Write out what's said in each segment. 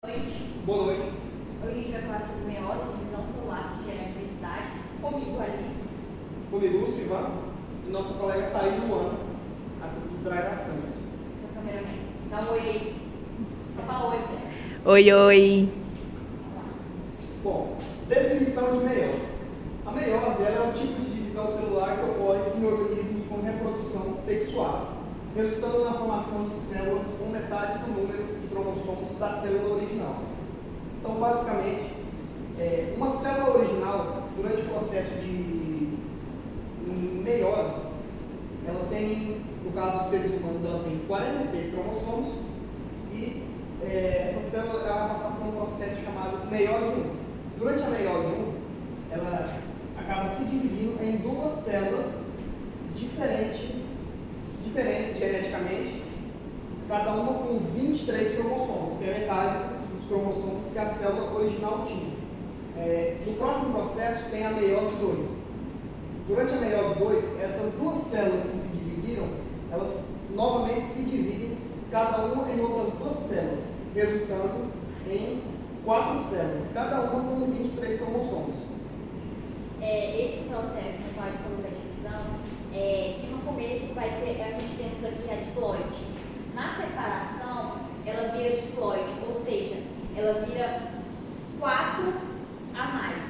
Noite. Boa noite. Hoje a gente vai falar sobre meiose, divisão celular que gera diversidade. Comigo, Alice. Comigo, Silvan, e nossa colega Thaís Luana, aqui de trás das câmeras. Seu cameraman. Dá um oi aí. Só fala oi, mulher. Oi, oi. Vamos lá. Bom, definição de meiose. A meiose ela é um tipo de divisão celular que ocorre em organismos com reprodução sexual, resultando na formação de células com metade do número de cromossomos da célula original. Então, basicamente, uma célula original, durante o processo de meiose, ela tem, no caso dos seres humanos, ela tem 46 cromossomos e essa célula ela vai passar por um processo chamado meiose 1. Durante a meiose 1, ela acaba se dividindo em duas células diferentes geneticamente, cada uma com 23 cromossomos, que é metade dos cromossomos que a célula original tinha. No próximo processo tem a meiose 2. Durante a meiose 2, essas duas células que se dividiram, elas novamente se dividem, cada uma em outras duas células, resultando em 4 células, cada uma com 23 cromossomos. Esse processo no qual ele falou da divisão, que no começo a gente temos aqui a diploide. Na separação, ela vira diploide, ou seja, ela vira 4 a mais,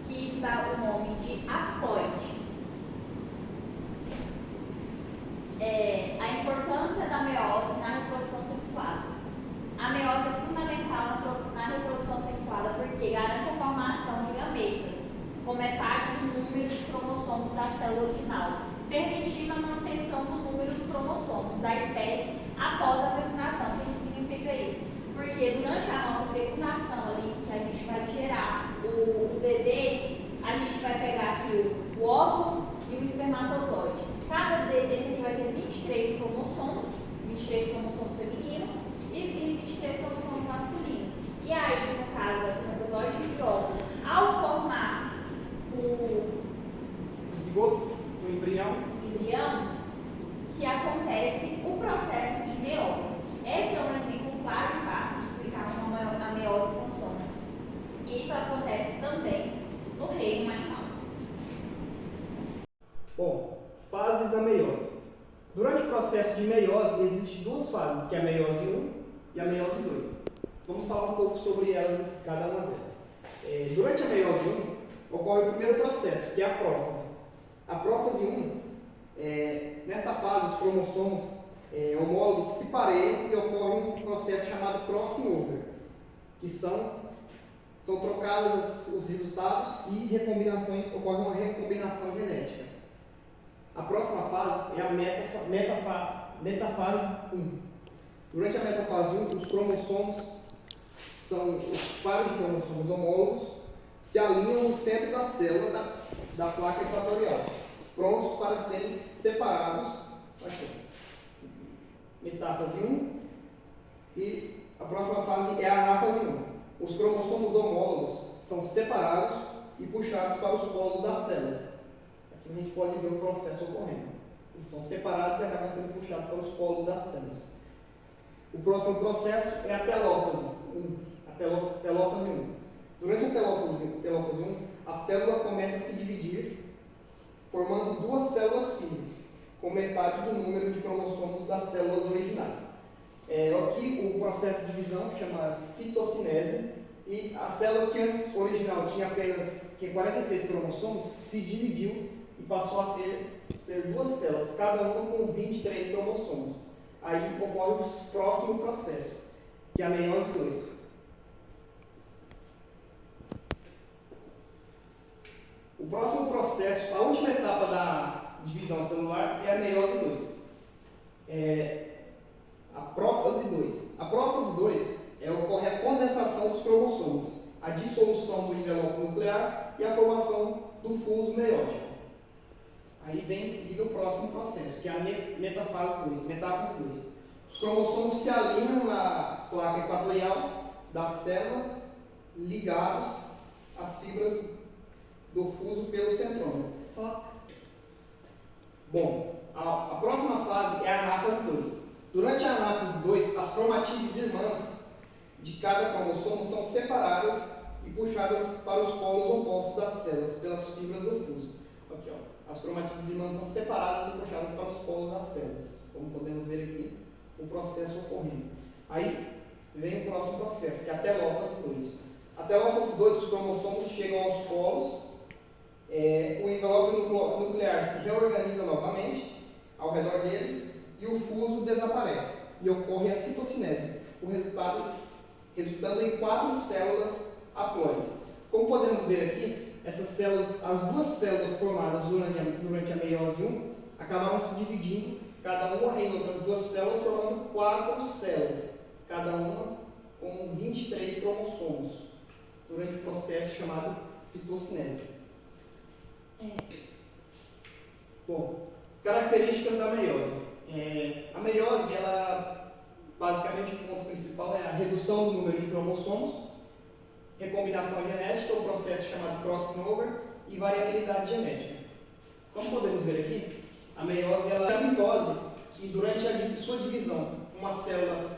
que isso dá o nome de haploide. A importância da meiose na reprodução sexuada. A meiose é fundamental na reprodução sexuada porque garante a formação de gametas, com metade do número de cromossomos da célula original, permitindo a manutenção do número de cromossomos da espécie após a fecundação. O que significa isso? Porque durante a nossa fecundação ali, que a gente vai gerar o bebê, a gente vai pegar aqui o óvulo e o espermatozoide. Cada desse aqui vai ter 23 cromossomos femininos e 23 cromossomos masculinos. E aí, que no caso, o espermatozoide e o óvulo, ao formar o Zigoto, o embrião, que acontece o processo de meiose. Esse é um exemplo claro e fácil de explicar como a meiose funciona. Isso acontece também no reino animal. Bom, fases da meiose. Durante o processo de meiose, existem duas fases, que é a meiose 1 e a meiose 2. Vamos falar um pouco sobre elas, cada uma delas. Durante a meiose 1, ocorre o primeiro processo, que é a prófase. A prófase 1, nesta fase, os cromossomos homólogos se pareiam e ocorre um processo chamado crossing over, que são trocados os resultados e ocorre uma recombinação genética. A próxima fase é a metafase 1. Durante a metafase 1, os cromossomos são os pares de cromossomos homólogos se alinham no centro da célula da placa equatorial, prontos para serem separados. Aqui. Metáfase 1 e a próxima fase é a anáfase 1. Os cromossomos homólogos são separados e puxados para os polos das células. Aqui a gente pode ver o processo ocorrendo. Eles são separados e acabam sendo puxados para os polos das células. O próximo processo é a telófase 1. Durante a telófase 1, a célula começa a se dividir, formando duas células filhas, com metade do número de cromossomos das células originais. Aqui o processo de divisão chama citocinese, e a célula que antes original tinha apenas 46 cromossomos, se dividiu e passou a ser duas células, cada uma com 23 cromossomos. Aí ocorre o próximo processo, que é a meiose 2. O próximo processo, a última etapa da divisão celular é a meiose 2. A prófase 2. A prófase 2 ocorre a condensação dos cromossomos, a dissolução do envelope nuclear e a formação do fuso meiótico. Aí vem em seguida o próximo processo, que é a metáfase 2. Os cromossomos se alinham na placa equatorial da célula, ligados às fibras do fuso pelo centrômero. Bom, a próxima fase é a anáfase 2. Durante a anáfase 2, as cromatídeos irmãs de cada cromossomo são separadas e puxadas para os polos opostos das células pelas fibras do fuso. Aqui, ó, as cromatidas irmãs são separadas e puxadas para os polos das células, como podemos ver aqui o processo ocorrendo. Aí vem o próximo processo, que é a telófase 2. A telófase 2, os cromossomos chegam aos polos, o envelope nuclear se reorganiza novamente ao redor deles e o fuso desaparece e ocorre a citocinese, resultando em 4 células haploides. Como podemos ver aqui, essas células, as 2 células formadas durante a meiose 1 acabaram se dividindo, cada uma em outras 2 células, formando 4 células, cada uma com 23 cromossomos, durante o processo chamado citocinese. Bom, características da meiose. A meiose, ela, basicamente, o ponto principal é a redução do número de cromossomos, recombinação genética, o processo chamado crossing over e variabilidade genética. Como podemos ver aqui, a meiose ela é a mitose, que durante a sua divisão, uma célula,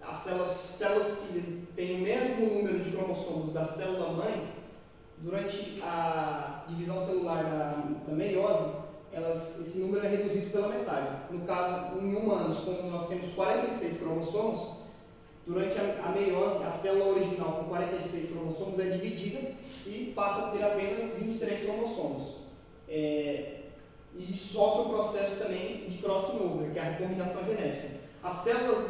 as células filhas têm o mesmo número de cromossomos da célula mãe, durante a divisão celular da meiose, esse número é reduzido pela metade. No caso, em humanos, como nós temos 46 cromossomos, durante a meiose, a célula original com 46 cromossomos é dividida e passa a ter apenas 23 cromossomos. E sofre o processo também de crossing over, que é a recombinação genética. As células,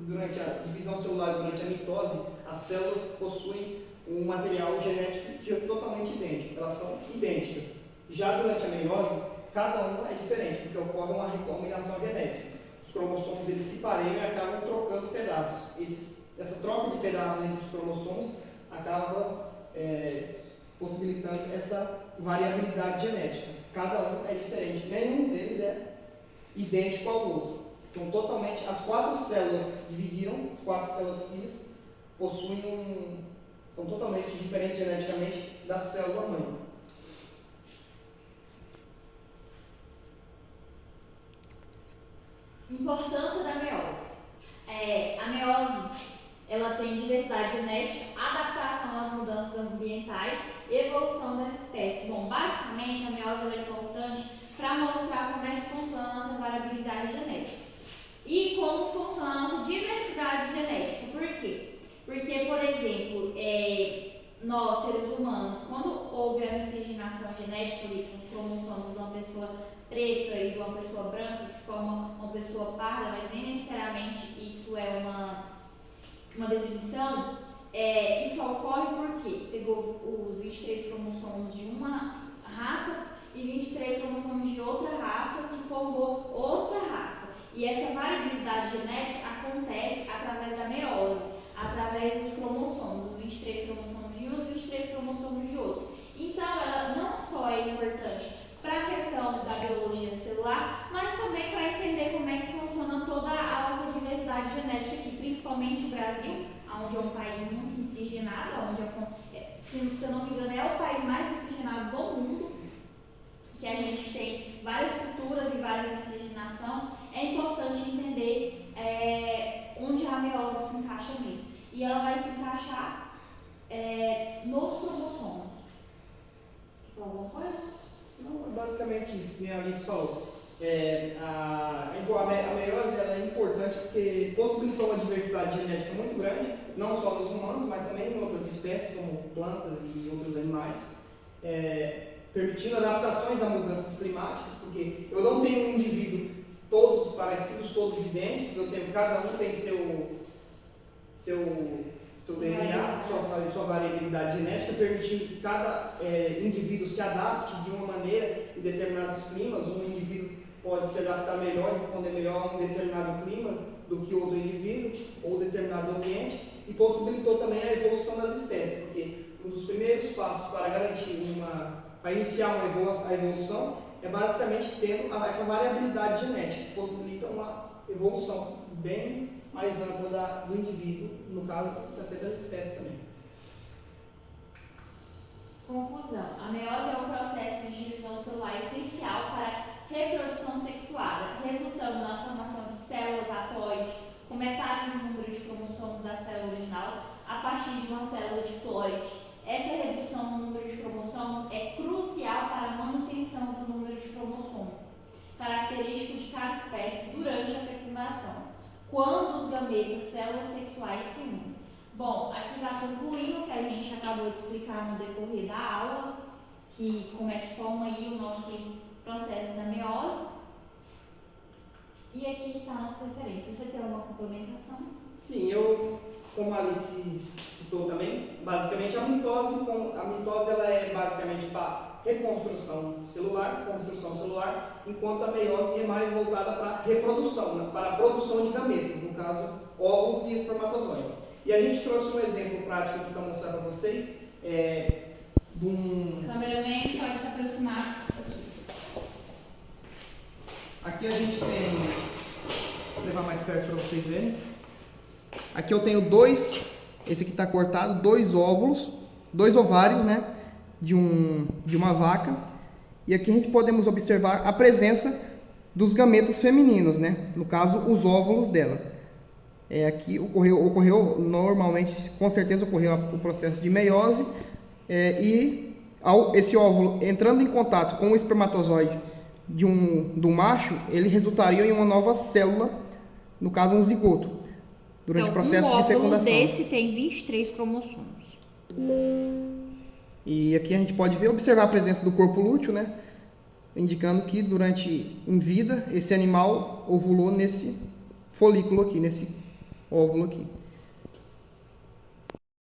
durante a divisão celular, durante a mitose, as células possuem um material genético totalmente idêntico, elas são idênticas. Já durante a meiose, cada uma é diferente, porque ocorre uma recombinação genética. Os cromossomos eles se pareiam e acabam trocando pedaços. Essa troca de pedaços entre os cromossomos acaba possibilitando essa variabilidade genética. Cada um é diferente, nenhum deles é idêntico ao outro. Então, totalmente, as 4 células que se dividiram, as 4 células filhas, são totalmente diferentes geneticamente da célula mãe. Importância da meiose. A meiose ela tem diversidade genética, adaptação às mudanças ambientais e evolução das espécies. Bom, basicamente a meiose é importante para mostrar como é que funciona a nossa variabilidade genética e como funciona a nossa diversidade genética. Por quê? Porque, por exemplo, nós, seres humanos, quando houve a miscigenação genética ali com os cromossomos de uma pessoa preta e de uma pessoa branca, que forma uma pessoa parda, mas nem necessariamente isso é uma definição, isso ocorre porque pegou os 23 cromossomos de uma raça e 23 cromossomos de outra raça que formou outra raça. E essa variabilidade genética acontece através da meiose, através dos cromossomos, os 23 cromossomos de um e os 23 cromossomos de outro. Então, ela não só é importante para a questão da biologia celular, mas também para entender como é que funciona toda a nossa diversidade genética aqui, principalmente o Brasil, onde é um país muito miscigenado, onde, se eu não me engano, é o país mais miscigenado do mundo, que a gente tem várias culturas e várias miscigenação. É importante entender onde a meiose se encaixa nisso. E ela vai se encaixar nos cromossomos. Você quer falar alguma coisa? Não, é basicamente isso que a Alice falou. A meiose ela é importante porque possibilitou uma diversidade genética muito grande, não só nos humanos, mas também em outras espécies, como plantas e outros animais, permitindo adaptações a mudanças climáticas, porque eu não tenho um indivíduo todos parecidos, todos idênticos, cada um tem seu DNA, sua variabilidade genética, permitindo que cada indivíduo se adapte de uma maneira em determinados climas. Um indivíduo pode se adaptar melhor, responder melhor a um determinado clima do que outro indivíduo ou determinado ambiente, e possibilitou também a evolução das espécies, porque um dos primeiros passos para garantir para iniciar a evolução é basicamente tendo essa variabilidade genética, que possibilita uma evolução bem mais ampla do indivíduo, no caso até das espécies também. Conclusão. A meiose é um processo de divisão celular essencial para reprodução sexuada, resultando na formação de células haploides com metade do número de cromossomos da célula original a partir de uma célula diploide. Essa redução no número de cromossomos é crucial para a manutenção do número de cromossomos, característico de cada espécie durante a fecundação, quando os gametas, células sexuais, se unem. Bom, aqui está concluindo o que a gente acabou de explicar no decorrer da aula, que como é que forma aí o nosso processo da meiose. E aqui está a nossa referência. Você tem alguma complementação? Sim, como a Alice citou também, basicamente a mitose ela é basicamente para construção celular, enquanto a meiose é mais voltada para a reprodução, né, para a produção de gametas, no caso, óvulos e espermatozoides. E a gente trouxe um exemplo prático aqui para mostrar para vocês, de um... Cameraman, pode se aproximar aqui. Aqui a gente tem, vou levar mais perto para vocês verem. Aqui eu tenho esse aqui está cortado, 2 óvulos, 2 ovários, né, de uma vaca. E aqui a gente podemos observar a presença dos gametas femininos, né, no caso os óvulos dela. Aqui ocorreu normalmente, com certeza ocorreu o processo de meiose, esse óvulo entrando em contato com o espermatozoide do macho, ele resultaria em uma nova célula, no caso um zigoto, durante o processo de fecundação. Um óvulo desse tem 23 cromossomos. E aqui a gente pode observar a presença do corpo lúteo, né, indicando que em vida esse animal ovulou nesse folículo aqui, nesse óvulo aqui.